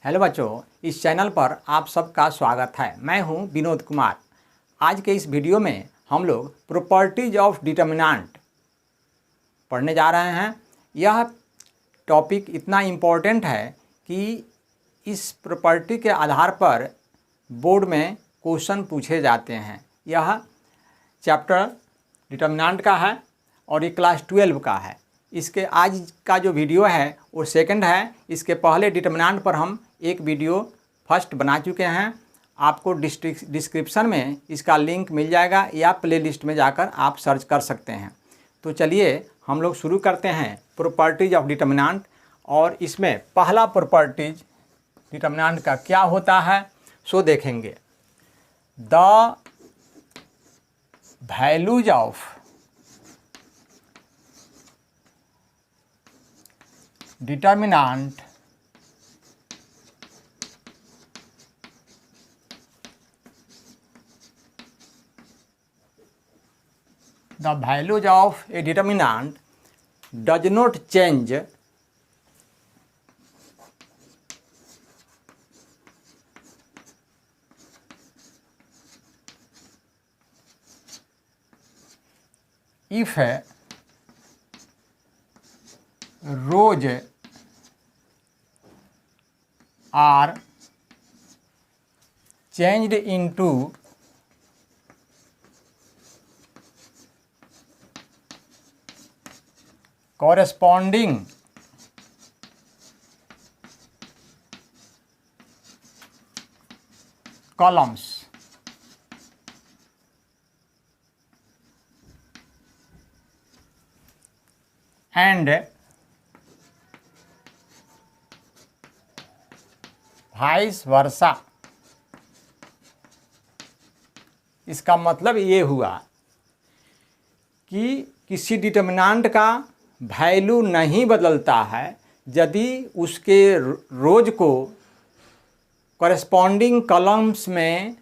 Hello बच्चों, इस channel पर आप सबका स्वागत है। मैं हूं विनोद कुमार। आज के इस वीडियो में हम लोग प्रॉपर्टीज ऑफ डिटर्मिनेंट पढ़ने जा रहे हैं। यह टॉपिक इतना इम्पोर्टेंट है कि इस प्रॉपर्टी के आधार पर बोर्ड में क्वेश्चन पूछे जाते हैं। यह चैप्टर डिटर्मिनेंट का है और ये क्लास 12 का है। इसके आज का जो वीडियो है वो सेकंड है। इसके पहले डिटर्मिनेंट पर हम एक वीडियो फर्स्ट बना चुके हैं। आपको डिस्क्रिप्शन में इसका लिंक मिल जाएगा या प्लेलिस्ट में जाकर आप सर्च कर सकते हैं। तो चलिए हम लोग शुरू करते हैं प्रॉपर्टीज ऑफ डिटर्मिनेंट। और इसमें पहला प्रॉपर्टीज डिटर्मिनेंट का क्या होता है सो देखेंगे। The values of determinant the values of a determinant does not change if rows are changed into corresponding columns and vice versa। इसका मतलब ये हुआ कि किसी डिटर्मिनेंट का वैल्यू नहीं बदलता है यदि उसके रोज को कॉरेस्पॉन्डिंग कॉलम्स में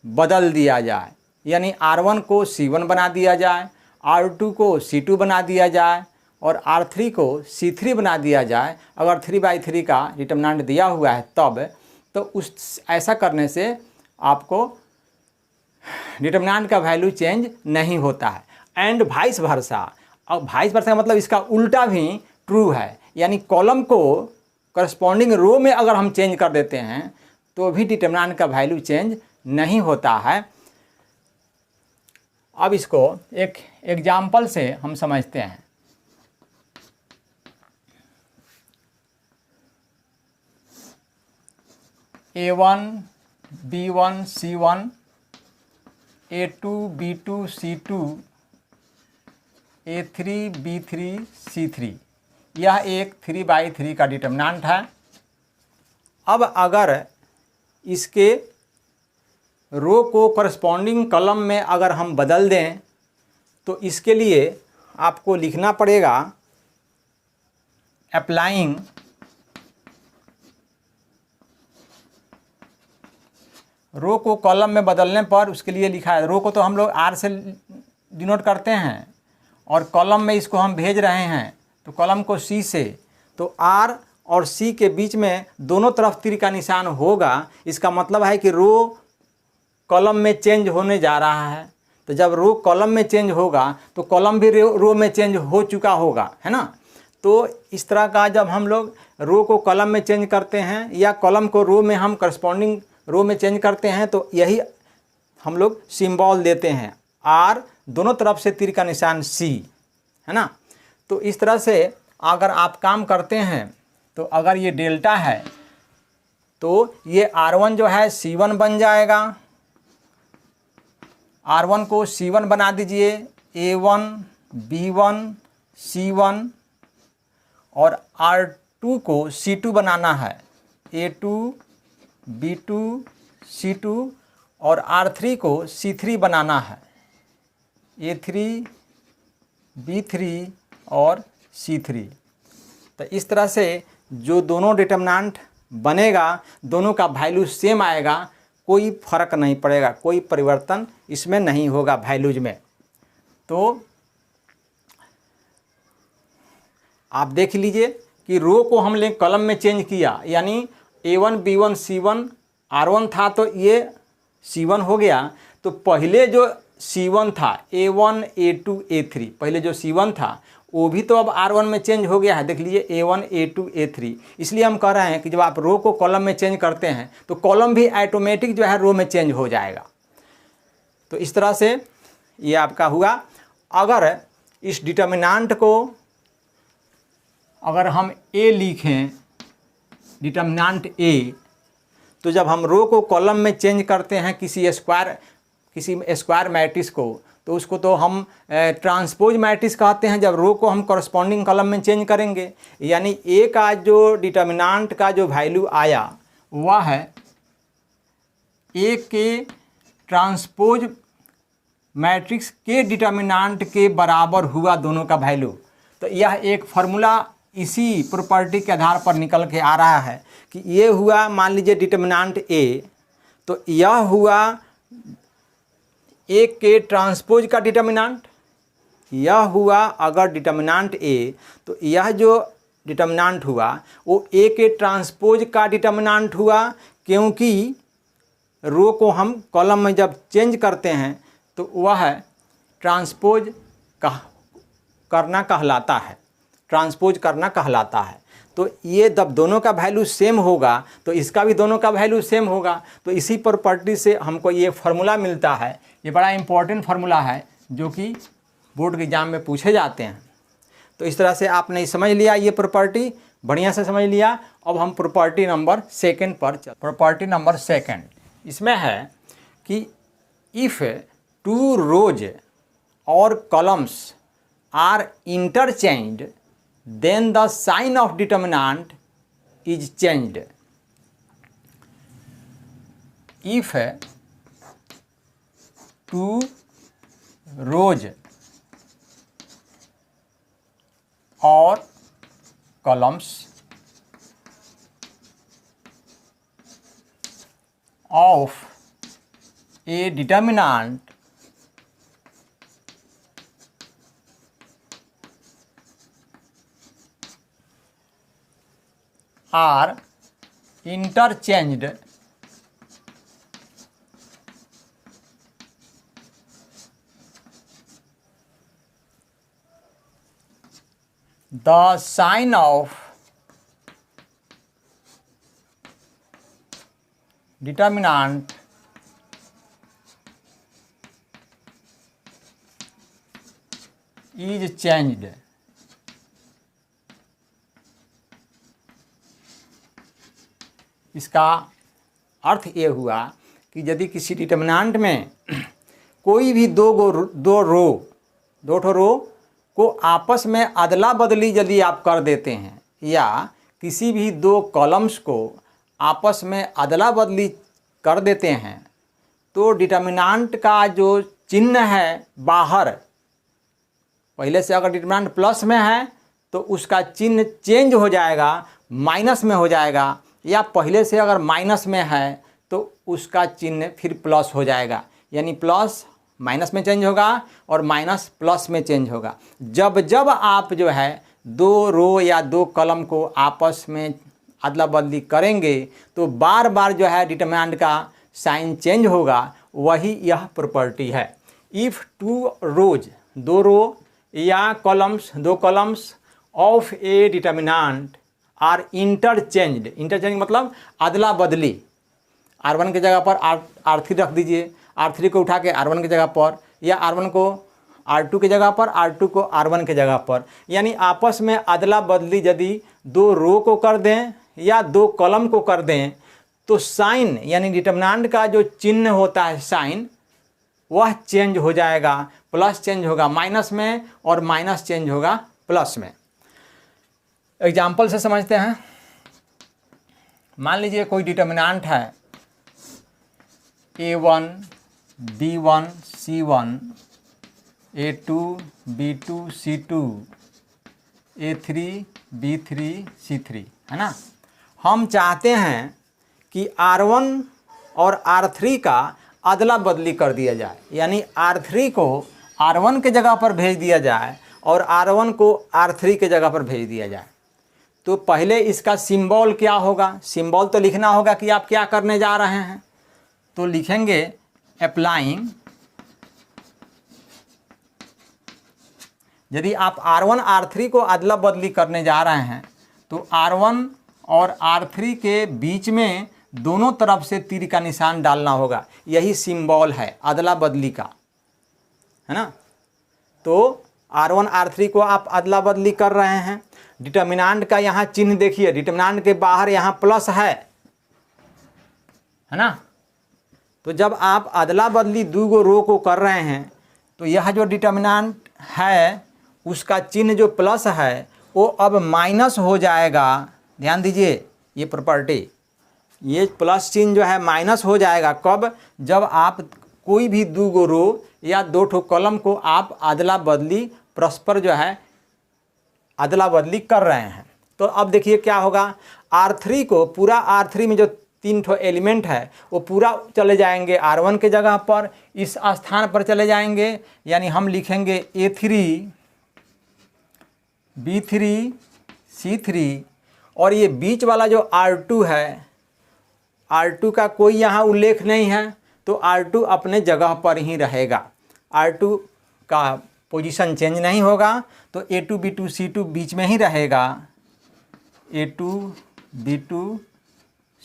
बदल दिया जाए। यानी R1 को C1 बना दिया जाए, R2 को C2 बना दिया जाए और R3 को C3 बना दिया जाए। अगर 3/3 का डिटर्मिनेंट दिया हुआ है तब तो उस ऐसा करने से आपको डिटर्मिनेंट का वैल्यू चेंज नहीं होता है। And vice versa. अब वाइस वर्सा का मतलब इसका उल्टा भी ट्रू है। यानी कॉलम को करस्पॉन्डिंग रो में अगर हम चेंज कर देते हैं तो भी डिटर्मिनेंट का वैल्यू चेंज नहीं होता है। अब इसको एक एग्जाम्पल से हम समझते हैं। A1 B1 C1 A2 B2 C2 A3 B3 C3 यह एक 3/3 का डिटर्मिनेंट है। अब अगर इसके रो को करस्पॉन्डिंग कॉलम में अगर हम बदल दें तो इसके लिए आपको लिखना पड़ेगा अप्लाइंग रो को कॉलम में बदलने पर उसके लिए लिखा है। रो को तो हम लोग R से डिनोट करते हैं और कॉलम में इसको हम भेज रहे हैं तो कॉलम को C से, तो R और C के बीच में दोनों तरफ तीर का निशान होगा। इसका मतलब है कि रो कॉलम में चेंज होने जा रहा है। तो जब रो कॉलम में चेंज होगा तो कॉलम भी रो में चेंज हो चुका होगा, है ना। तो इस तरह का जब हम लोग रो को कॉलम में चेंज करते हैं या कॉलम को रो में हम करस्पॉन्डिंग रो में चेंज करते हैं तो यही हम लोग सिंबल देते हैं। R दोनों तरफ से तीर का निशान C, है ना। तो इस तरह से अगर आप काम करते हैं तो अगर ये डेल्टा है तो ये R1 जो है C1 बन जाएगा। R1 को C1 बना दीजिए, A1 B1 C1 और R2 को C2 बनाना है, A2 B2 C2 और R3 को C3 बनाना है, A3 B3 और C3। तो इस तरह से जो दोनों डिटर्मिनेंट बनेगा दोनों का वैल्यू सेम आएगा, कोई फर्क नहीं पड़ेगा, कोई परिवर्तन इसमें नहीं होगा वैल्यूज में। तो आप देख लीजिए कि रो को हमने कॉलम में चेंज किया, यानी A1 B1 C1 R1 था तो ये C1 हो गया। तो पहले जो C1 था A1 A2 A3, पहले जो C1 था वो भी तो अब R1 में चेंज हो गया है। देख लीजिए A1 A2 A3। इसलिए हम कह रहे हैं कि जब आप रो को कॉलम में चेंज करते हैं तो कॉलम भी ऑटोमेटिक जो है रो में चेंज हो जाएगा। तो इस तरह से ये आपका हुआ। अगर इस डिटर्मिनेंट को अगर हम A लिखें, डिटर्मिनेंट A, तो जब हम रो को कॉलम में चेंज करते हैं किसी स्क्वायर मैट्रिक्स को, तो उसको तो हम ट्रांसपोज मैट्रिक्स कहते हैं। जब रो को हम कॉरस्पॉन्डिंग कॉलम में चेंज करेंगे, यानी A का जो डिटर्मिनेंट का जो वैल्यू आया वह है A के ट्रांसपोज मैट्रिक्स के डिटर्मिनेंट के बराबर हुआ दोनों का वैल्यू। तो यह एक फार्मूला इसी प्रॉपर्टी के आधार पर निकल के आ रहा है कि ये हुआ, मान लीजिए डिटर्मिनेंट A, तो यह हुआ A के ट्रांसपोज का डिटर्मिनेंट, यह हुआ अगर डिटर्मिनेंट A, तो यह जो डिटर्मिनेंट हुआ वो A के ट्रांसपोज का डिटर्मिनेंट हुआ, क्योंकि रो को हम कॉलम में जब चेंज करते हैं तो वह ट्रांसपोज करना कहलाता है, ट्रांसपोज करना कहलाता है। तो ये जब दोनों का वैल्यू सेम होगा तो इसका भी दोनों का वैल्यू सेम होगा। तो इसी प्रॉपर्टी से हमको ये फार्मूला मिलता है। ये बड़ा इंपॉर्टेंट फार्मूला है जो कि बोर्ड के एग्जाम में पूछे जाते हैं। तो इस तरह से आपने समझ लिया, ये प्रॉपर्टी बढ़िया से समझ लिया। अब हम प्रॉपर्टी नंबर सेकंड पर चल। प्रॉपर्टी नंबर सेकंड इसमें है कि इफ़ टू रोज और columns are interchanged then the sign of determinant is changed. If two rows or columns of a determinant are interchanged, the sign of determinant is changed. इसका अर्थ ये हुआ कि यदि किसी डिटर्मिनेंट में कोई भी दो रो को आपस में अदला बदली यदि आप कर देते हैं, या किसी भी दो कॉलम्स को आपस में अदला बदली कर देते हैं, तो डिटर्मिनेंट का जो चिन्ह है बाहर, पहले से अगर डिटर्मिनेंट प्लस में है तो उसका चिन्ह चेंज हो जाएगा, माइनस में हो जाएगा, या पहले से अगर माइनस में है तो उसका चिन्ह फिर प्लस हो जाएगा। यानी प्लस माइनस में चेंज होगा और माइनस प्लस में चेंज होगा। जब जब आप जो है दो रो या दो कॉलम को आपस में अदला बदली करेंगे तो बार बार जो है डिटर्मिनेंट का साइन चेंज होगा। वही यह प्रॉपर्टी है। इफ़ टू रोज, दो रो या कॉलम्स, दो columns of a determinant are interchanged, interchange मतलब अदला बदली, R1 की जगह पर R3 रख दीजिए, R3 को उठा के R1 की जगह पर, या R1 को R2 की जगह पर, R2 को R1 की जगह पर, यानी आपस में अदला बदली यदि दो रो को कर दें या दो कॉलम को कर दें तो साइन यानी डिटर्मिनेंट का जो चिन्ह होता है साइन, वह चेंज हो जाएगा, प्लस चेंज होगा माइनस में और माइनस चेंज होगा प्लस में। एग्जाम्पल से समझते हैं। मान लीजिए कोई डिटर्मिनेंट है A1 B1 C1 A2 B2 C2 A3 B3 C3, है ना। हम चाहते हैं कि R1 और R3 का अदला बदली कर दिया जाए, यानी R3 को R1 के जगह पर भेज दिया जाए और R1 को R3 के जगह पर भेज दिया जाए। तो पहले इसका सिंबल क्या होगा, सिंबल तो लिखना होगा कि आप क्या करने जा रहे हैं। तो लिखेंगे अप्लाइंग, यदि आप R1 R3 को अदला बदली करने जा रहे हैं तो R1 और R3 के बीच में दोनों तरफ से तीर का निशान डालना होगा। यही सिंबल है अदला बदली का, है ना। तो R1 R3 को आप अदला बदली कर रहे हैं। डिटर्मिनेंट का यहाँ चिन्ह देखिए, डिटर्मिनेंट के बाहर यहाँ प्लस है ना। तो जब आप अदला बदली दो गो रो को कर रहे हैं तो यह जो डिटर्मिनेंट है उसका चिन्ह जो प्लस है वो अब माइनस हो जाएगा। ध्यान दीजिए, ये प्रॉपर्टी, ये प्लस चिन्ह जो है माइनस हो जाएगा। कब? जब आप कोई भी दो गो रो या दो ठो कॉलम को आप अदला बदली परस्पर जो है अदला बदली कर रहे हैं। तो अब देखिए क्या होगा, R3 को पूरा R3 में जो तीन ठो एलिमेंट है वो पूरा चले जाएंगे R1 के जगह पर, इस स्थान पर चले जाएंगे। यानी हम लिखेंगे A3 B3 C3 और ये बीच वाला जो R2 है, R2 का कोई यहाँ उल्लेख नहीं है तो R2 अपने जगह पर ही रहेगा। R2 का पोजीशन चेंज नहीं होगा तो A2 B2 C2 बीच में ही रहेगा, A2 B2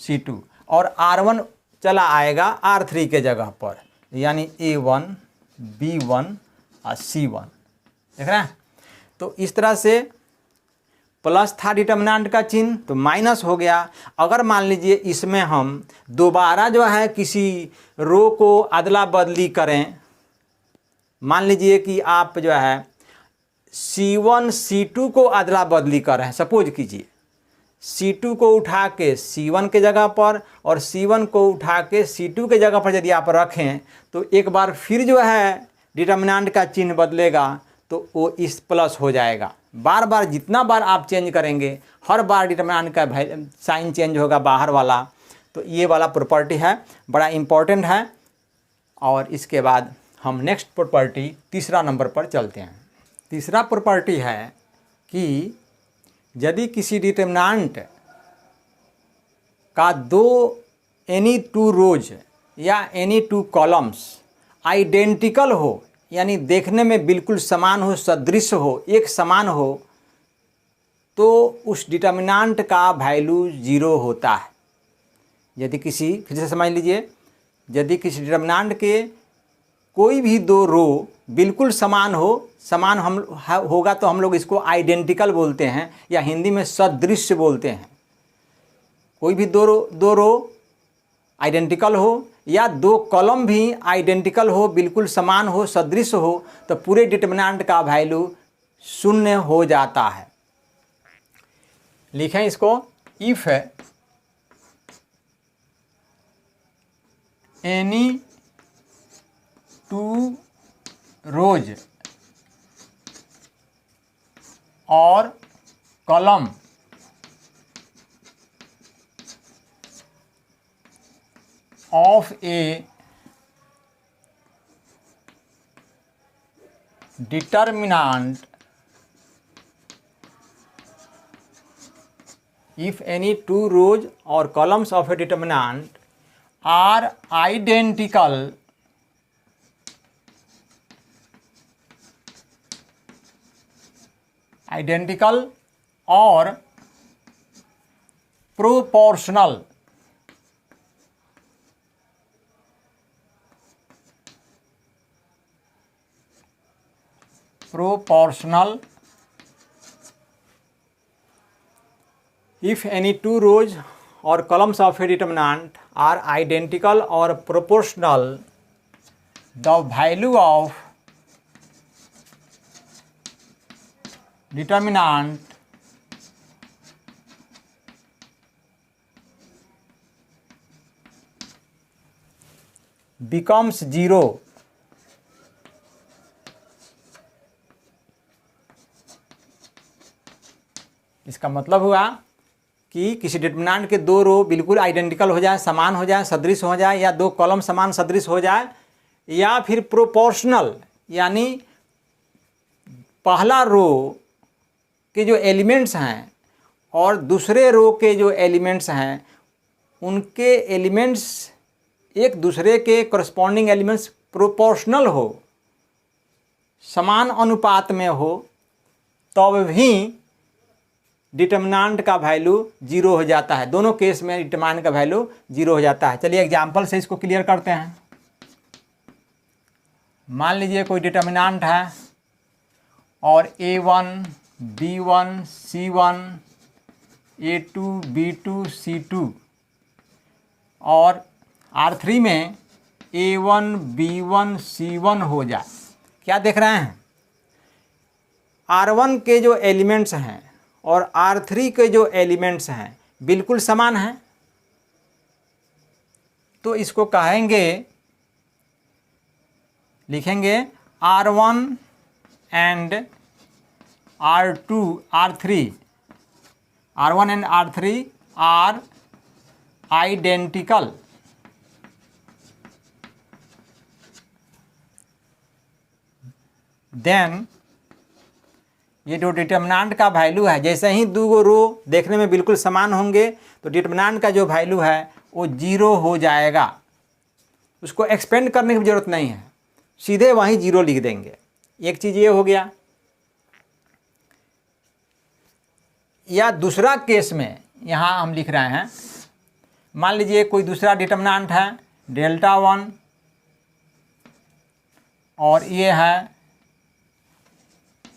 C2 और R1 चला आएगा R3 के जगह पर, यानी A1 B1 और C1। देख रहे हैं। तो इस तरह से प्लस था डिटर्मिनेंट का चिन्ह तो माइनस हो गया। अगर मान लीजिए इसमें हम दोबारा जो है किसी रो को अदला बदली करें, मान लीजिए कि आप जो है C1 C2 को अदला बदली कर रहे हैं, सपोज कीजिए C2 को उठा के C1 के जगह पर और C1 को उठा के C2 के जगह पर यदि आप रखें तो एक बार फिर जो है डिटर्मिनेंट का चिन्ह बदलेगा तो वो इस प्लस हो जाएगा। बार बार जितना बार आप चेंज करेंगे हर बार डिटर्मिनेंट का साइन चेंज होगा बाहर वाला। तो ये वाला प्रॉपर्टी है, बड़ा इम्पोर्टेंट है। और इसके बाद हम नेक्स्ट प्रॉपर्टी तीसरा नंबर पर चलते हैं। तीसरा प्रॉपर्टी है कि यदि किसी डिटर्मिनेंट का एनी टू रोज या एनी टू कॉलम्स आइडेंटिकल हो, यानी देखने में बिल्कुल समान हो, सदृश हो, एक समान हो, तो उस डिटर्मिनेंट का वैल्यू 0 होता है। यदि किसी, फिर से समझ लीजिए, यदि किसी डिटर्मिनेंट के कोई भी दो रो बिल्कुल समान हो, समान हम होगा तो हम लोग इसको आइडेंटिकल बोलते हैं या हिंदी में सदृश बोलते हैं। कोई भी दो रो आइडेंटिकल हो या दो कॉलम भी आइडेंटिकल हो, बिल्कुल समान हो, सदृश हो, तो पूरे डिटर्मिनेंट का वैल्यू 0 हो जाता है। लिखें इसको, इफ एनी टू रोज और column of a determinant, if any two rows or columns of a determinant are identical or proportional if any two rows or columns of a determinant are identical or proportional, the value of determinant becomes 0. इसका मतलब हुआ कि किसी determinant के दो रो बिल्कुल identical हो जाए, समान हो जाए, सदृश हो जाए, या दो कॉलम समान सदृश हो जाए, या फिर प्रोपोर्शनल, यानी पहला रो के जो एलिमेंट्स हैं और दूसरे रो के जो एलिमेंट्स हैं उनके एलिमेंट्स एक दूसरे के करस्पॉन्डिंग एलिमेंट्स प्रोपोर्शनल हो, समान अनुपात में हो, तब भी डिटर्मिनेंट का वैल्यू 0 हो जाता है। दोनों केस में डिटर्मिनेंट का वैल्यू 0 हो जाता है। चलिए एग्जाम्पल से इसको क्लियर करते हैं। मान लीजिए कोई डिटर्मिनेंट है और A1 B1 C1 A2 B2 C2 और R3 में A1 B1 C1 हो जाए। क्या देख रहे हैं? R1 के जो एलिमेंट्स हैं और R3 के जो एलिमेंट्स हैं बिल्कुल समान हैं, तो इसको कहेंगे, लिखेंगे R1 and R2 R3 R1 and R3 are identical. Then ये जो डिटर्मिनेंट का वैल्यू है, जैसे ही दो रो देखने में बिल्कुल समान होंगे तो डिटर्मिनेंट का जो वैल्यू है वो 0 हो जाएगा। उसको एक्सपेंड करने की ज़रूरत नहीं है, सीधे वहीं 0 लिख देंगे। एक चीज़ ये हो गया। या दूसरा केस में यहाँ हम लिख रहे हैं, मान लीजिए कोई दूसरा डिटर्मिनेंट है Δ1 और ये है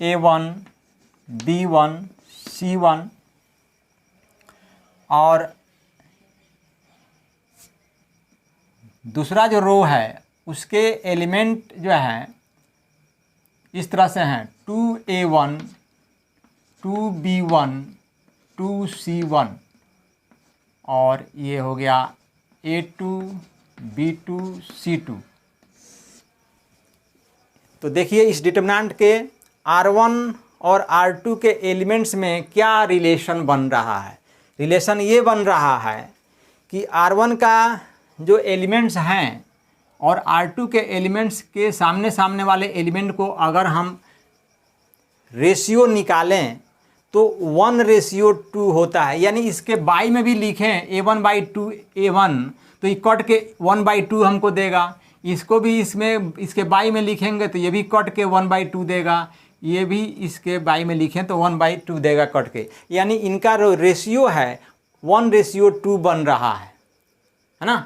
A1 B1 C1 और दूसरा जो रो है उसके एलिमेंट जो हैं इस तरह से हैं 2A1 2B1 2C1 और ये हो गया A2 B2 C2। तो देखिए इस डिटर्मिनेंट के R1 और R2 के एलिमेंट्स में क्या रिलेशन बन रहा है। रिलेशन ये बन रहा है कि R1 का जो एलिमेंट्स हैं और R2 के एलिमेंट्स के सामने सामने वाले एलिमेंट को अगर हम रेशियो निकालें तो 1:2 होता है। यानी इसके बाई में भी लिखें A1/2 A1 तो ये कट के 1/2 हमको देगा। इसको भी इसमें इसके बाई में लिखेंगे तो ये भी कट के 1/2 देगा। ये भी इसके बाई में लिखें तो 1/2 देगा कट के। यानी इनका रेशियो है 1:2 बन रहा है ना।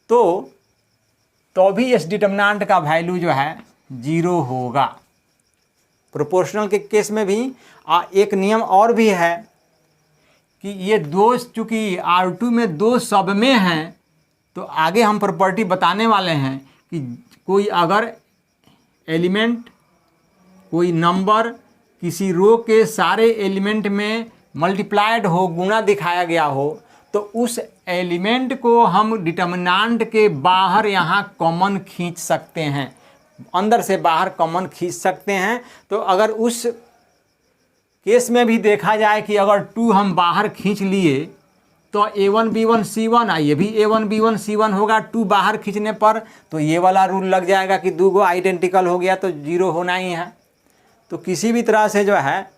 तो भी इस डिटर्मिनेंट का वैल्यू जो है 0 होगा। प्रोपोर्शनल के केस में भी एक नियम और भी है कि ये दो, चूँकि R2 में 2 सब में हैं तो आगे हम प्रॉपर्टी बताने वाले हैं कि कोई अगर एलिमेंट, कोई नंबर किसी रो के सारे एलिमेंट में मल्टीप्लाइड हो, गुणा दिखाया गया हो, तो उस एलिमेंट को हम डिटर्मिनेंट के बाहर यहाँ कॉमन खींच सकते हैं, अंदर से बाहर कॉमन खींच सकते हैं। तो अगर उस केस में भी देखा जाए कि अगर 2 हम बाहर खींच लिए तो A1 B1 C1 ये भी A1 B1 C1 होगा 2 बाहर खींचने पर। तो ये वाला रूल लग जाएगा कि 2 गो आइडेंटिकल हो गया तो 0 होना ही है। तो किसी भी तरह से जो है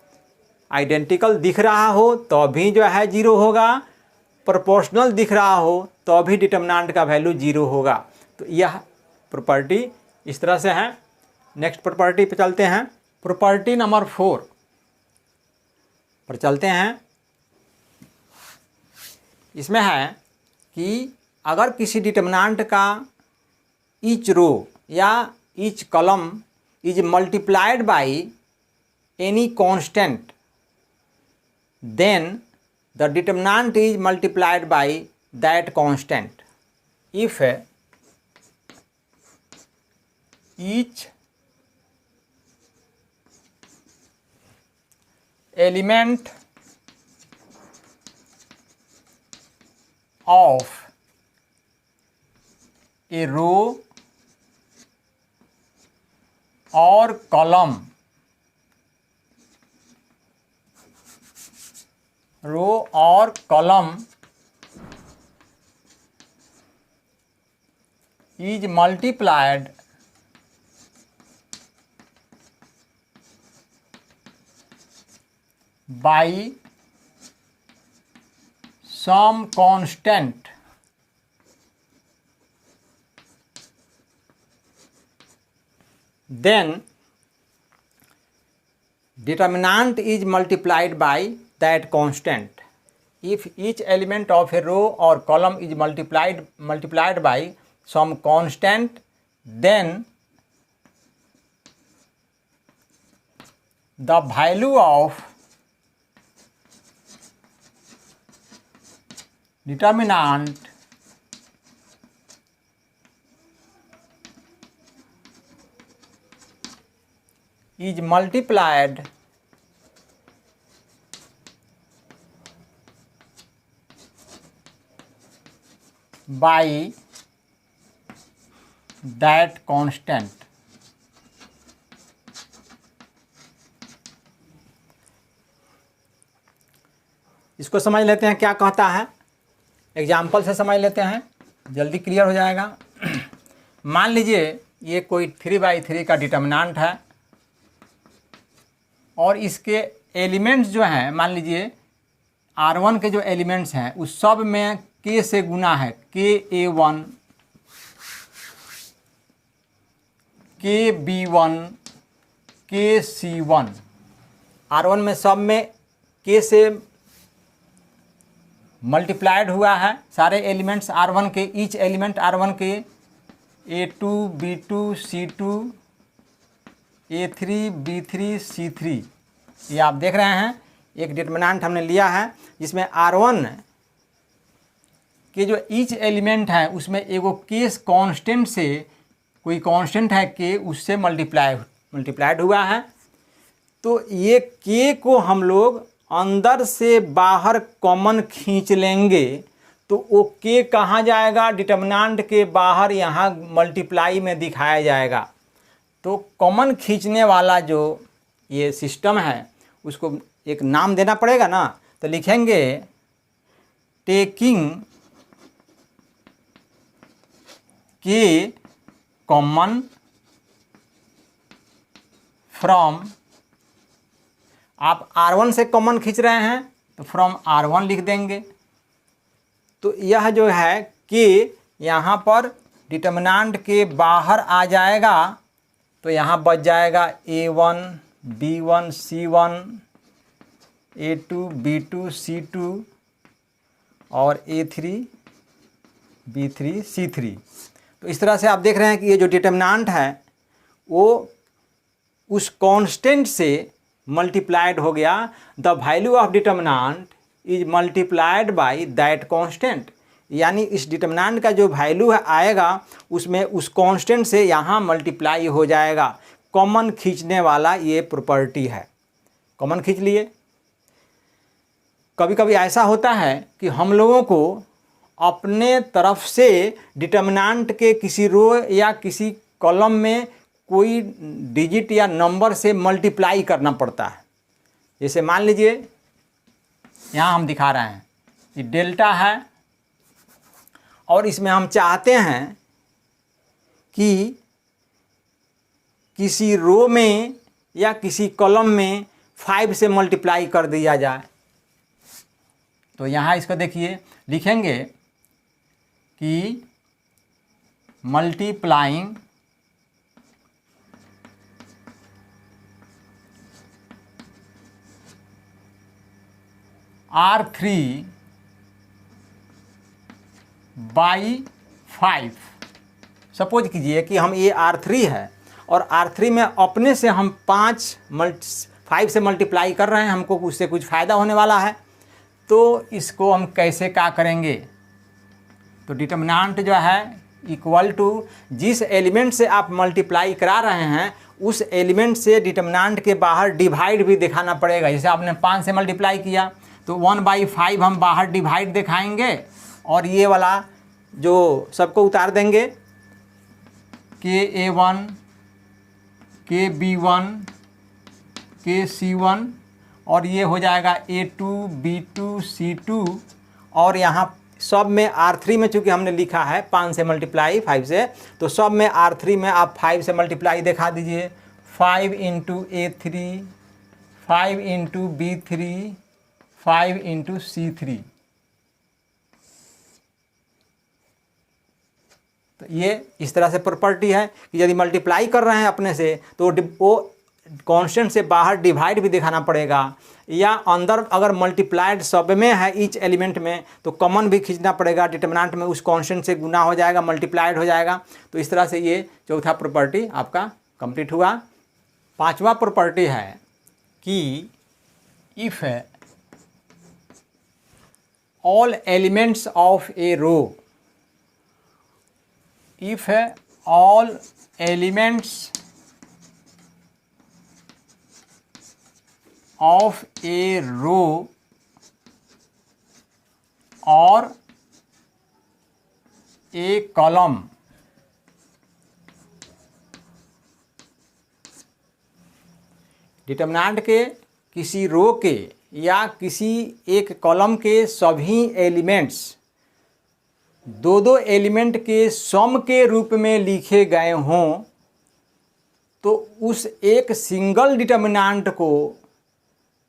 आइडेंटिकल दिख रहा हो तो भी जो है 0 होगा, प्रोपोर्शनल दिख रहा हो तो भी डिटर्मिनेंट का वैल्यू 0 होगा। तो यह प्रॉपर्टी इस तरह से है। नेक्स्ट प्रॉपर्टी पे चलते हैं। प्रॉपर्टी नंबर 4 पर चलते हैं। इसमें है कि अगर किसी डिटर्मिनेंट का ईच रो या each column is multiplied by any constant, then the determinant is multiplied by that constant if each element of a row or column रो और column is multiplied by some constant then determinant is multiplied by that constant. If each element of a row or column is multiplied by some constant, then the value of determinant is multiplied by that constant. इसको समझ लेते हैं क्या कहता है, example से समझ लेते हैं, जल्दी क्लियर हो जाएगा। मान लीजिए ये कोई 3/3 का डिटर्मिनेंट है और इसके एलिमेंट्स जो हैं, मान लीजिए R1 के जो एलिमेंट्स हैं उस सब में K से गुना है, KA1, KB1, KC1। R1 में सब में K से मल्टीप्लाइड हुआ है सारे एलिमेंट्स R1 के, ईच एलिमेंट R1 के A2, B2, C2, A3, B3, C3। ये आप देख रहे हैं एक डिटर्मिनेंट हमने लिया है जिसमें R1 के जो ईच एलिमेंट है उसमें एगो K कांस्टेंट से, कोई कांस्टेंट है K, उससे मल्टीप्लाइड हुआ है। तो ये K को हम लोग अंदर से बाहर कॉमन खींच लेंगे तो वो K कहाँ जाएगा, डिटर्मिनेंट के बाहर, यहाँ मल्टीप्लाई में दिखाया जाएगा। तो कॉमन खींचने वाला जो ये सिस्टम है उसको एक नाम देना पड़ेगा ना, तो लिखेंगे टेकिंग K कॉमन फ्रॉम, आप R1 से कॉमन खींच रहे हैं तो फ्रॉम R1 लिख देंगे। तो यह जो है K यहाँ पर डिटर्मिनेंट के बाहर आ जाएगा तो यहाँ बच जाएगा A1, B1, C1, A2, B2, C2 और A3, B3, C3। तो इस तरह से आप देख रहे हैं कि ये जो डिटर्मिनेंट है वो उस कांस्टेंट से मल्टीप्लाइड हो गया। The value of determinant is multiplied by that constant, यानी इस डिटर्मिनेंट का जो वैल्यू है आएगा उसमें उस कांस्टेंट से यहाँ मल्टीप्लाई हो जाएगा। कॉमन खींचने वाला ये प्रॉपर्टी है, कॉमन खींच लिए। कभी कभी ऐसा होता है कि हम लोगों को अपने तरफ से डिटर्मिनेंट के किसी रो या किसी कॉलम में कोई डिजिट या नंबर से मल्टीप्लाई करना पड़ता है। जैसे मान लीजिए यहाँ हम दिखा रहे हैं कि डेल्टा है और इसमें हम चाहते हैं कि किसी रो में या किसी कॉलम में 5 से मल्टीप्लाई कर दिया जाए। तो यहाँ इसको देखिए, लिखेंगे कि मल्टीप्लाइंग R3 बाई 5। सपोज कीजिए कि हम ये R3 है और R3 में अपने से हम 5 से मल्टीप्लाई कर रहे हैं, हमको उससे कुछ फ़ायदा होने वाला है। तो इसको हम कैसे क्या करेंगे, तो डिटर्मिनेंट जो है इक्वल टू जिस एलिमेंट से आप मल्टीप्लाई करा रहे हैं उस एलिमेंट से डिटर्मिनेंट के बाहर डिवाइड भी दिखाना पड़ेगा। जैसे आपने 5 से मल्टीप्लाई किया तो 1/5 हम बाहर डिवाइड दिखाएंगे और ये वाला जो सबको उतार देंगे, KA1, KB1, KC1 और ये हो जाएगा A2, B2, C2 और यहाँ सब में R3 में चूँकि हमने लिखा है 5 से मल्टीप्लाई 5 से, तो सब में R3 में आप 5 से मल्टीप्लाई दिखा दीजिए। 5 into A3, 5 into B3, 5 into C3। ये इस तरह से प्रॉपर्टी है कि यदि मल्टीप्लाई कर रहे हैं अपने से तो वो कांस्टेंट से बाहर डिवाइड भी दिखाना पड़ेगा, या अंदर अगर मल्टीप्लाइड सब में है ईच एलिमेंट में तो कॉमन भी खींचना पड़ेगा, डिटर्मिनेंट में उस कांस्टेंट से गुना हो जाएगा, मल्टीप्लाइड हो जाएगा। तो इस तरह से ये चौथा प्रॉपर्टी आपका कंप्लीट हुआ। पांचवा प्रॉपर्टी है कि if all elements of a row, if all elements of a row or a column determinant के किसी रो के या किसी एक कॉलम के सभी एलिमेंट्स दो दो एलिमेंट के सम के रूप में लिखे गए हों तो उस एक सिंगल डिटर्मिनेंट को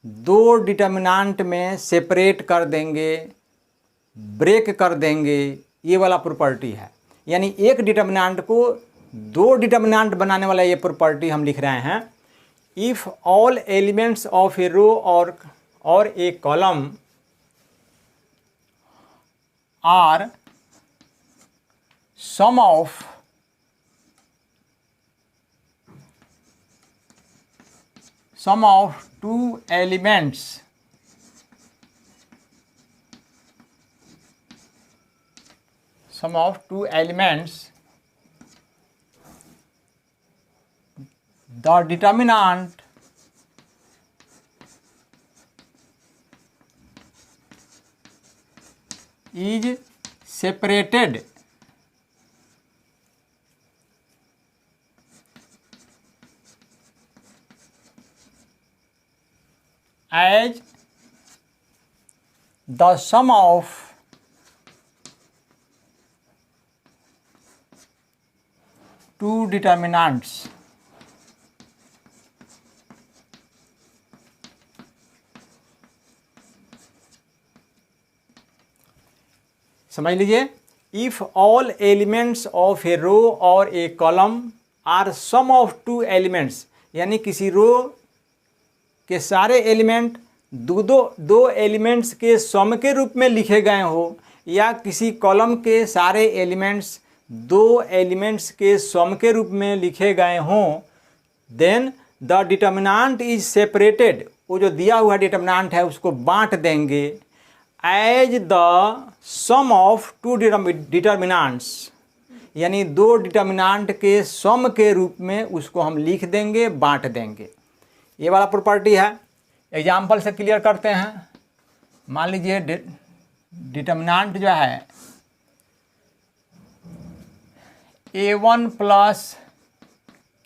दो डिटर्मिनेंट में सेपरेट कर देंगे, ब्रेक कर देंगे, ये वाला प्रॉपर्टी है। यानी एक डिटर्मिनेंट को दो डिटर्मिनेंट बनाने वाला ये प्रॉपर्टी हम लिख रहे हैं। If all elements of a row और a column are sum of two elements the determinant is separated as the sum of two determinants समझ लीजिए। If all elements of a row और a column are sum of two elements, यानी किसी रो के सारे element दो elements के सम के रूप में लिखे गए हो, या किसी कॉलम के सारे एलिमेंट्स दो एलिमेंट्स के सम के रूप में लिखे गए हों, then the determinant is separated, वो जो दिया हुआ डिटर्मिनेंट है उसको बांट देंगे as the sum of two determinants, यानी दो डिटर्मिनेंट के सम के रूप में उसको हम लिख देंगे, बांट देंगे। ये वाला प्रॉपर्टी है। एग्जाम्पल से क्लियर करते हैं। मान लीजिए डिटर्मिनेंट जो है a1 प्लस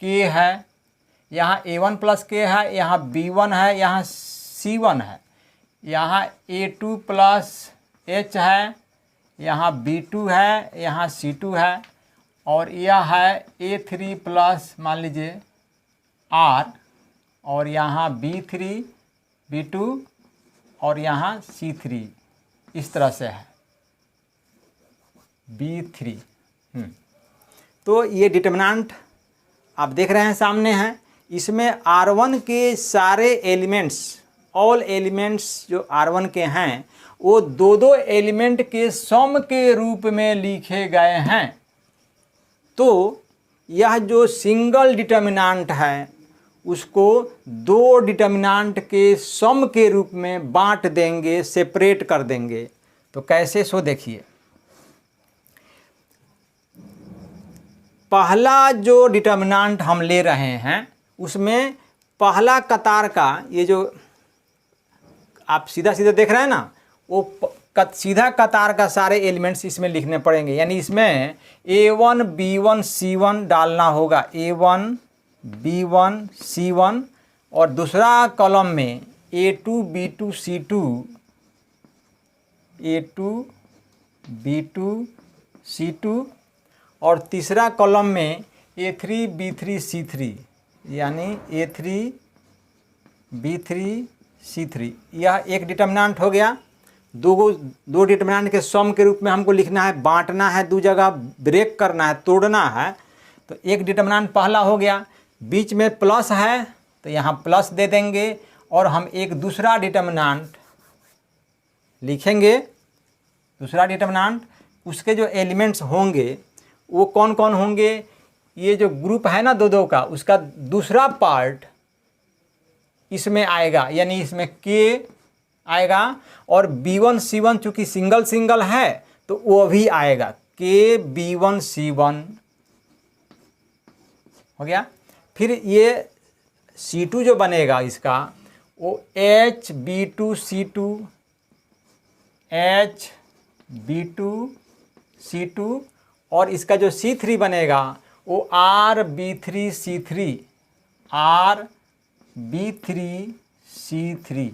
के है, यहाँ a1 प्लस के है, यहाँ b1 है, यहाँ c1 है, यहाँ a2 प्लस h है, यहाँ b2 है, यहाँ c2 है, और यह है a3 प्लस मान लीजिए r, और यहाँ b3 b2 और यहाँ c3, इस तरह से है b3। तो ये डिटर्मिनेंट आप देख रहे हैं सामने है। इसमें r1 के सारे एलिमेंट्स, ऑल एलिमेंट्स जो r1 के हैं वो दो दो एलिमेंट के सम के रूप में लिखे गए हैं। तो यह जो सिंगल डिटर्मिनेंट है उसको दो डिटर्मिनेंट के सम के रूप में बांट देंगे, सेपरेट कर देंगे। तो कैसे, सो देखिए। पहला जो डिटर्मिनेंट हम ले रहे हैं उसमें पहला कतार का, ये जो आप सीधा सीधा देख रहे हैं ना, वो सीधा कतार का सारे एलिमेंट्स इसमें लिखने पड़ेंगे। यानी इसमें a1 b1 c1 डालना होगा, a1 b1 c1, और दूसरा कॉलम में a2 b2 c2, a2 b2 c2, और तीसरा कॉलम में a3 b3 c3, यानी a3 b3 c3। यह एक डिटर्मिनेंट हो गया। दो डिटर्मिनेंट के सम के रूप में हमको लिखना है, बांटना है, दो जगह ब्रेक करना है, तोड़ना है। तो एक डिटर्मिनेंट पहला हो गया, बीच में प्लस है तो यहाँ प्लस दे देंगे, और हम एक दूसरा डिटर्मिनेंट लिखेंगे। दूसरा डिटर्मिनेंट, उसके जो एलिमेंट्स होंगे वो कौन कौन होंगे, ये जो ग्रुप है ना दो दो का, उसका दूसरा पार्ट इसमें आएगा, यानी इसमें के आएगा, और B1 C1 चूँकि सिंगल सिंगल है तो वो भी आएगा, के B1 C1 हो गया। फिर ये C2 जो बनेगा इसका, वो HB2 C2, HB2 C2, और इसका जो C3 बनेगा वो RB3 C3, RB3 C3।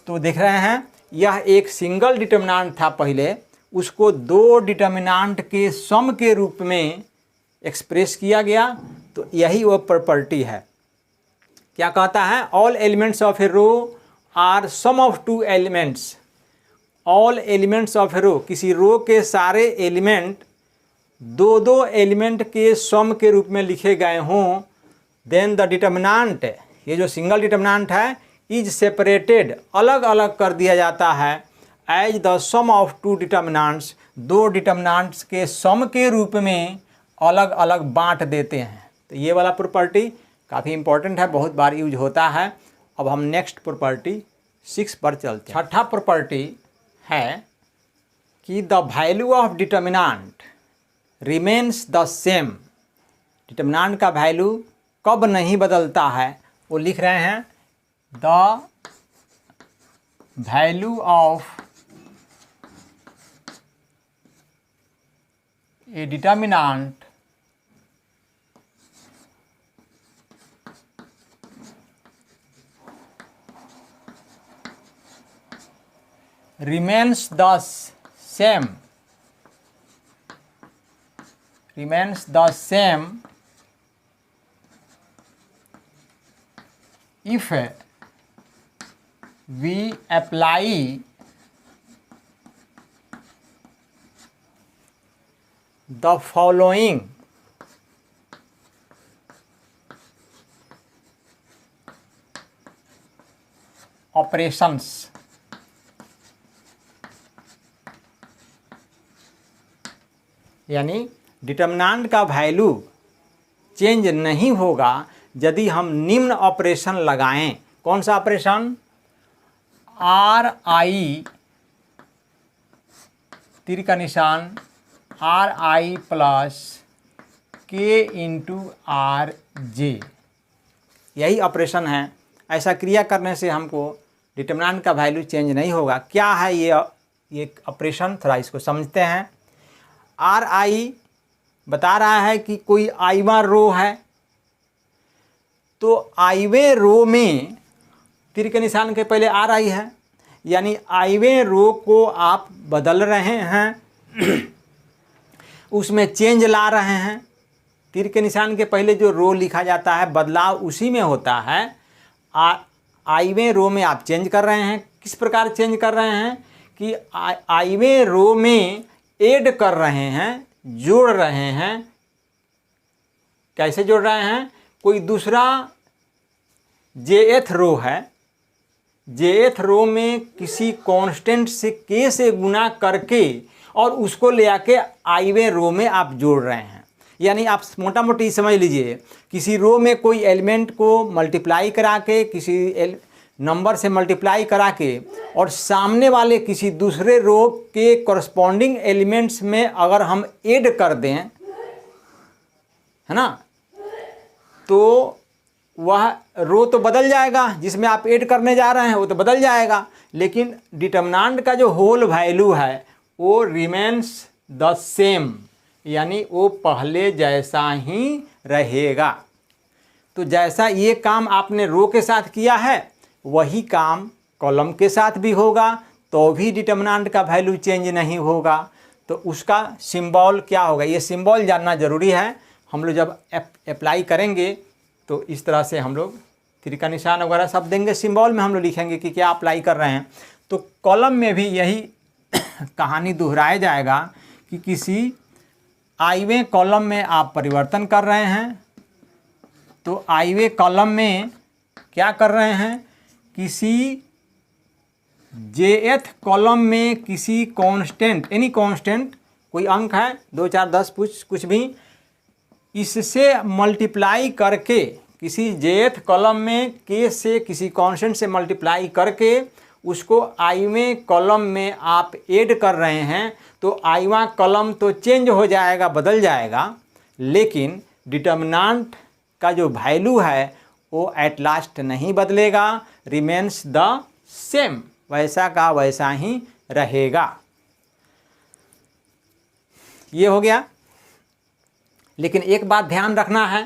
तो देख रहे हैं, यह एक सिंगल डिटर्मिनेंट था पहले, उसको दो डिटर्मिनेंट के सम के रूप में एक्सप्रेस किया गया। तो यही वो प्रॉपर्टी है। क्या कहता है, all elements of a row are sum of two elements. All elements of a row, किसी रो के सारे एलिमेंट दो दो एलिमेंट के सम के रूप में लिखे गए हों, देन द डिटर्मिनेंट, ये जो सिंगल डिटर्मिनेंट है, इज सेपरेटेड, अलग अलग कर दिया जाता है, as the sum of two determinants, दो डिटर्मिनेंट्स के सम के रूप में अलग अलग बांट देते हैं। तो ये वाला प्रॉपर्टी काफ़ी इंपॉर्टेंट है, बहुत बार यूज होता है। अब हम नेक्स्ट प्रॉपर्टी 6 पर चलते हैं। छठा प्रॉपर्टी है कि the value of determinant remains the same. Determinant का वैल्यू कब नहीं बदलता है, वो लिख रहे हैं, the value of a determinant remains the same, remains the same if we apply the following operations। यानी डिटर्मिनेंट का वैल्यू चेंज नहीं होगा यदि हम निम्न ऑपरेशन लगाएं। कौन सा ऑपरेशन, RI, तीर का निशान, RI plus K into RJ, यही ऑपरेशन है। ऐसा क्रिया करने से हमको डिटर्मिनेंट का वैल्यू चेंज नहीं होगा। क्या है ये ऑपरेशन, थोड़ा इसको समझते हैं। RI बता रहा है कि कोई आईवां रो है, तो आईवें रो में तीर के निशान के पहले RI है, यानी आईवें रो को आप बदल रहे हैं, उसमें चेंज ला रहे हैं। तीर के निशान के पहले जो रो लिखा जाता है, बदलाव उसी में होता है। आईवें रो में आप चेंज कर रहे हैं। किस प्रकार चेंज कर रहे हैं कि आईवें रो में ऐड कर रहे हैं, जोड़ रहे हैं। कैसे जोड़ रहे हैं, कोई दूसरा jth रो है, jth रो में किसी कांस्टेंट से k से गुना करके और उसको ले आके आईवें रो में आप जोड़ रहे हैं। यानी आप मोटा मोटी समझ लीजिए, किसी रो में कोई एलिमेंट को मल्टीप्लाई करा के, किसी नंबर से मल्टीप्लाई करा के, और सामने वाले किसी दूसरे रो के कॉरस्पॉन्डिंग एलिमेंट्स में अगर हम ऐड कर दें, है ना, तो वह रो तो बदल जाएगा, जिसमें आप ऐड करने जा रहे हैं वो तो बदल जाएगा, लेकिन डिटर्मिनेंट का जो होल वैल्यू है वो रिमेन्स द सेम, यानी वो पहले जैसा ही रहेगा। तो जैसा ये काम आपने रो के साथ किया है, वही काम कॉलम के साथ भी होगा, तो भी डिटर्मिनेंट का वैल्यू चेंज नहीं होगा। तो उसका सिंबल क्या होगा, ये सिंबल जानना ज़रूरी है। हम लोग जब अप्लाई करेंगे तो इस तरह से हम लोग तीर का निशान वगैरह सब देंगे, सिंबल में हम लोग लिखेंगे कि क्या अप्लाई कर रहे हैं। तो कॉलम में भी यही कहानी दोहराया जाएगा कि किसी आईवे कॉलम में आप परिवर्तन कर रहे हैं, तो आईवे कॉलम में क्या कर रहे हैं, किसी जेएथ कॉलम में किसी कांस्टेंट, एनी कांस्टेंट, कोई अंक है 2 4 10 कुछ भी, इससे मल्टीप्लाई करके, किसी जेएथ कॉलम में के से किसी कांस्टेंट से मल्टीप्लाई करके उसको आईवें कॉलम में आप ऐड कर रहे हैं, तो आईवा कॉलम तो चेंज हो जाएगा, बदल जाएगा, लेकिन डिटर्मिनेंट का जो वैल्यू है वो एट लास्ट नहीं बदलेगा, रिमेन्स द सेम, वैसा का वैसा ही रहेगा। ये हो गया। लेकिन एक बात ध्यान रखना है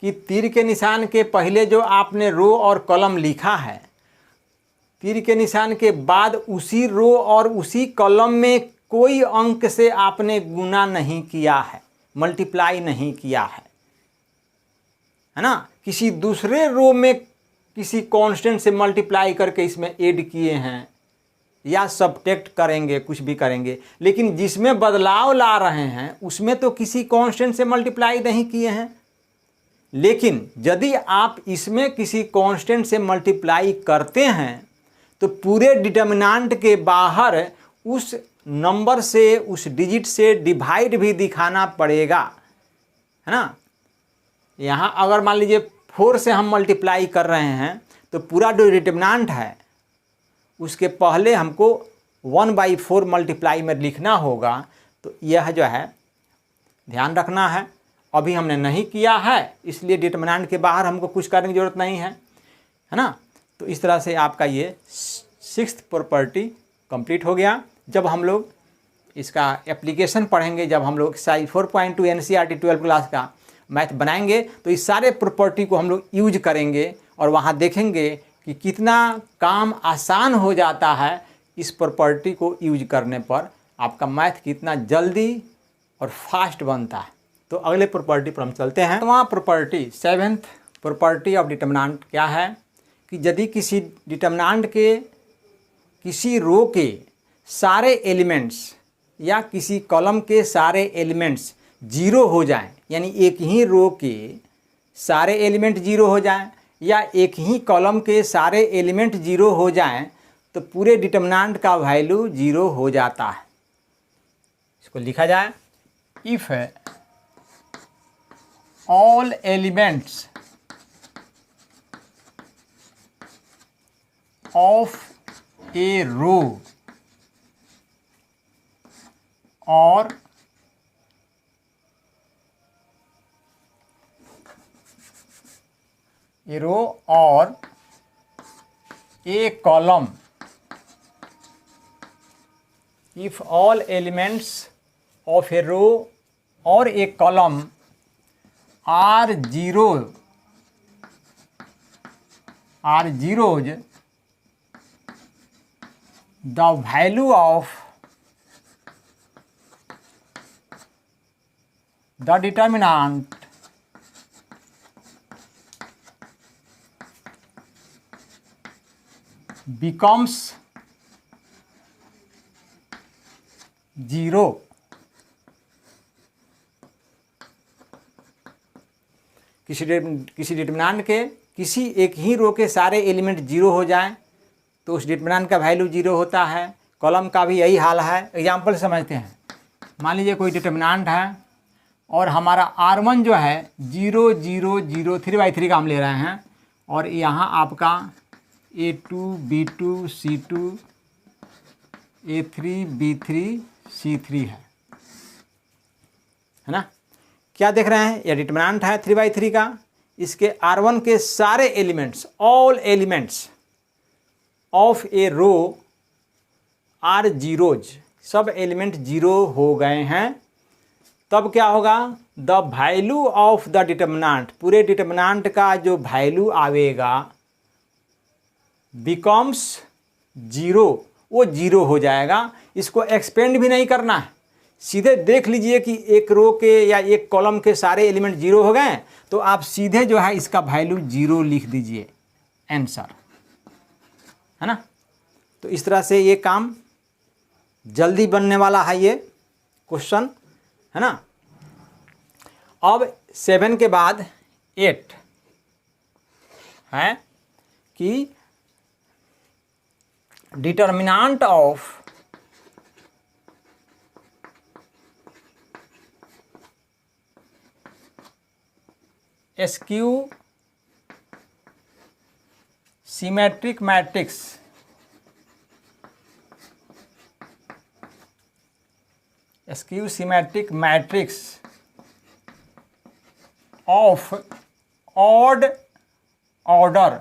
कि तीर के निशान के पहले जो आपने रो और कॉलम लिखा है, तीर के निशान के बाद उसी रो और उसी कॉलम में कोई अंक से आपने गुना नहीं किया है, मल्टीप्लाई नहीं किया है ना। किसी दूसरे रो में किसी कांस्टेंट से मल्टीप्लाई करके इसमें ऐड किए हैं या सब्ट्रैक्ट करेंगे, कुछ भी करेंगे, लेकिन जिसमें बदलाव ला रहे हैं उसमें तो किसी कांस्टेंट से मल्टीप्लाई नहीं किए हैं। लेकिन यदि आप इसमें किसी कांस्टेंट से मल्टीप्लाई करते हैं तो पूरे डिटर्मिनेंट के बाहर उस नंबर से, उस डिजिट से डिवाइड भी दिखाना पड़ेगा, है ना। यहाँ अगर मान लीजिए 4 से हम मल्टीप्लाई कर रहे हैं तो पूरा जो डिटर्मिनेंट है उसके पहले हमको 1/4 मल्टीप्लाई में लिखना होगा। तो यह जो है ध्यान रखना है, अभी हमने नहीं किया है इसलिए डिटर्मिनेंट के बाहर हमको कुछ करने की ज़रूरत नहीं है ना। तो इस तरह से आपका ये 6th प्रॉपर्टी कंप्लीट हो गया। जब हम लोग इसका एप्लीकेशन पढ़ेंगे, जब हम लोग एक्सरसाइज 4.2 NCERT 12 क्लास का मैथ बनाएंगे तो इस सारे प्रॉपर्टी को हम लोग यूज करेंगे और वहाँ देखेंगे कि कितना काम आसान हो जाता है इस प्रॉपर्टी को यूज करने पर, आपका मैथ कितना जल्दी और फास्ट बनता है। तो अगले प्रॉपर्टी पर हम चलते हैं। तो वहाँ property 7th property of determinant क्या है कि यदि किसी डिटर्मिनेंट के किसी रो के सारे एलिमेंट्स या किसी कॉलम के सारे एलिमेंट्स 0 हो जाएं, यानी एक ही रो के सारे एलिमेंट 0 हो जाएं या एक ही कॉलम के सारे एलिमेंट 0 हो जाएं, तो पूरे डिटर्मिनेंट का वैल्यू 0 हो जाता है। इसको लिखा जाए, if all elements of a row और ए रो और a column, if all elements of a row और a column are zeros, the value of the determinant becomes 0। किसी डिटर्मिनेंट के किसी एक ही रो के सारे एलिमेंट 0 हो जाएं तो उस डिटर्मिनेंट का वैल्यू 0 होता है। कॉलम का भी यही हाल है। एग्जाम्पल समझते हैं। मान लीजिए कोई डिटर्मिनेंट है और हमारा R1 जो है 0 0 0 3/3 का हम ले रहे हैं और यहाँ आपका A2 B2 C2 A3 B3 C3 है ना। क्या देख रहे हैं, यह डिटर्मिनेंट है 3/3 का। इसके R1 के सारे elements, all elements of a row are zeros, सब एलिमेंट 0 हो गए हैं। तब क्या होगा, the value of the determinant, पूरे डिटर्मिनेंट का जो वैल्यू आवेगा बिकम्स 0, वो 0 हो जाएगा। इसको एक्सपेंड भी नहीं करना है, सीधे देख लीजिए कि एक रो के या एक कॉलम के सारे एलिमेंट 0 हो गए तो आप सीधे जो है इसका वैल्यू 0 लिख दीजिए, आंसर है ना। तो इस तरह से ये काम जल्दी बनने वाला है ये क्वेश्चन, है ना। अब 7 के बाद 8 है कि determinant of skew symmetric matrix of odd order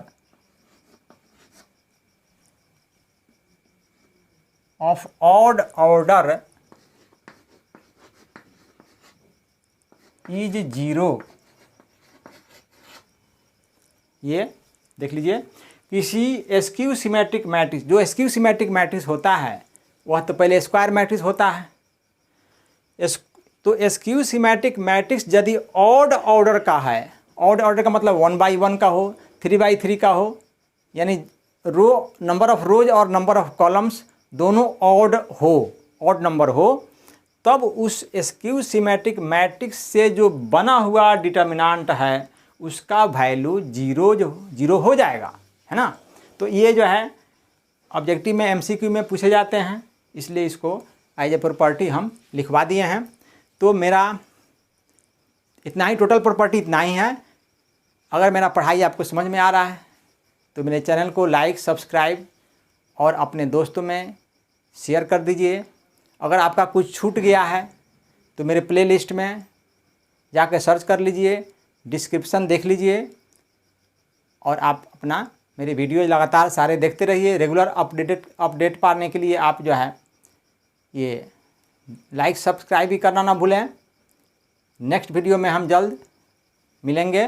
is 0। ये देख लीजिए, किसी स्क्यू सिमेट्रिक मैट्रिक्स, जो स्क्यू सिमेट्रिक मैट्रिक्स होता है वह तो पहले स्क्वायर मैट्रिक्स होता है। तो स्क्यू सिमेट्रिक मैट्रिक्स यदि ऑड ऑर्डर का है, ऑड ऑर्डर का मतलब 1/1 का हो, 3/3 का हो, यानी रो नंबर ऑफ रोज और नंबर ऑफ कॉलम्स दोनों ऑड नंबर हो, तब उस स्क्यू सिमेट्रिक मैट्रिक्स से जो बना हुआ डिटर्मिनेंट है उसका वैल्यू 0 हो जाएगा, है ना। तो ये जो है ऑब्जेक्टिव में MCQ में पूछे जाते हैं, इसलिए इसको एज ए प्रॉपर्टी हम लिखवा दिए हैं। तो मेरा इतना ही, टोटल प्रॉपर्टी इतना ही है। अगर मेरा पढ़ाई आपको समझ में आ रहा है तो मेरे चैनल को लाइक, सब्सक्राइब और अपने दोस्तों में शेयर कर दीजिए। अगर आपका कुछ छूट गया है तो मेरे प्लेलिस्ट में जाकर सर्च कर लीजिए, डिस्क्रिप्शन देख लीजिए और आप अपना मेरे वीडियो लगातार सारे देखते रहिए। रेगुलर अपडेट पाने के लिए आप जो है ये लाइक, सब्सक्राइब भी करना ना भूलें। नेक्स्ट वीडियो में हम जल्द मिलेंगे।